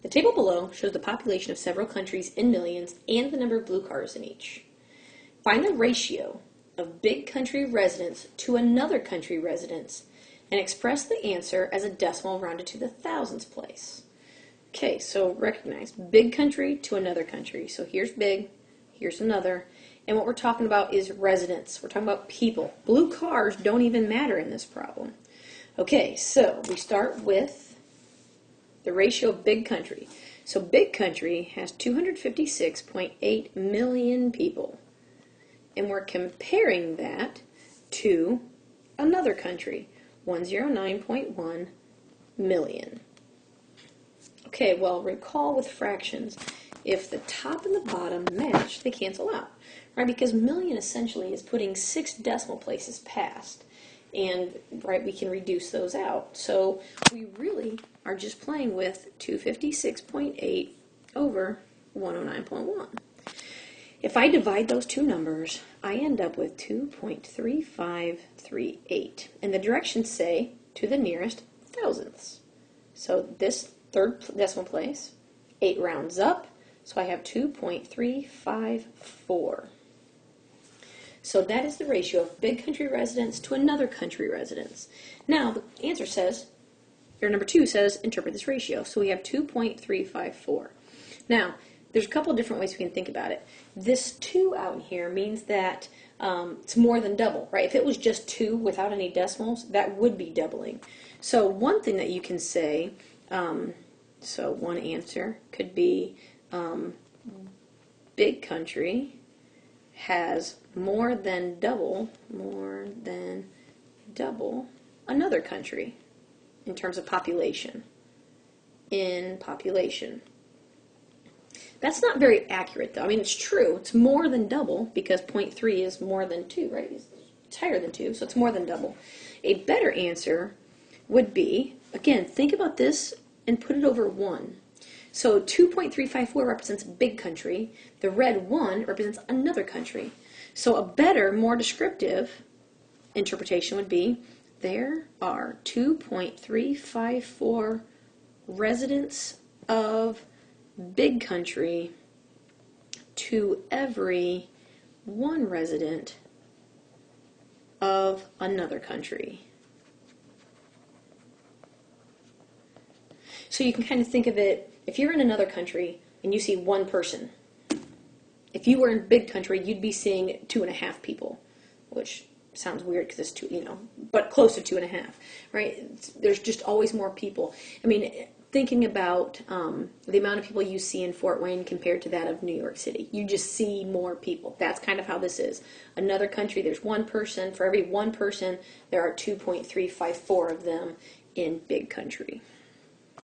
The table below shows the population of several countries in millions and the number of blue cars in each. Find the ratio of big country residents to another country residents and express the answer as a decimal rounded to the thousands place. Okay, so recognize big country to another country. So here's big, here's another. And what we're talking about is residents. We're talking about people. Blue cars don't even matter in this problem. Okay, so we start with the ratio of big country. So big country has 256.8 million people. And we're comparing that to another country, 109.1 million. Okay, well, recall with fractions, if the top and the bottom match, they cancel out, right? Because million essentially is putting 6 decimal places past, and right, we can reduce those out. So we really are just playing with 256.8 over 109.1. If I divide those two numbers, I end up with 2.3538, and the directions say to the nearest thousandths. So this third decimal place, 8 rounds up, so I have 2.354. So that is the ratio of big country residents to another country residents. Now the answer says, or number 2 says, interpret this ratio. So we have 2.354. Now, there's a couple different ways we can think about it. This 2 out here means that it's more than double, right? If it was just 2 without any decimals, that would be doubling. So one thing that you can say, so one answer could be big country has more than double another country in terms of population. In population. That's not very accurate, though. I mean, it's true. It's more than double because 0.3 is more than 2, right? It's higher than 2, so it's more than double. A better answer would be, again, think about this and put it over 1. So 2.354 represents big country. The red 1 represents another country. So a better, more descriptive interpretation would be, there are 2.354 residents of big country to every 1 resident of another country. So you can kind of think of it, if you're in another country and you see 1 person, if you were in big country, you'd be seeing 2.5 people, which sounds weird because it's 2, but close to 2.5, right? There's just always more people. I mean, thinking about the amount of people you see in Fort Wayne compared to that of New York City, you just see more people. That's kind of how this is. Another country, there's 1 person. For every 1 person, there are 2.354 of them in big country.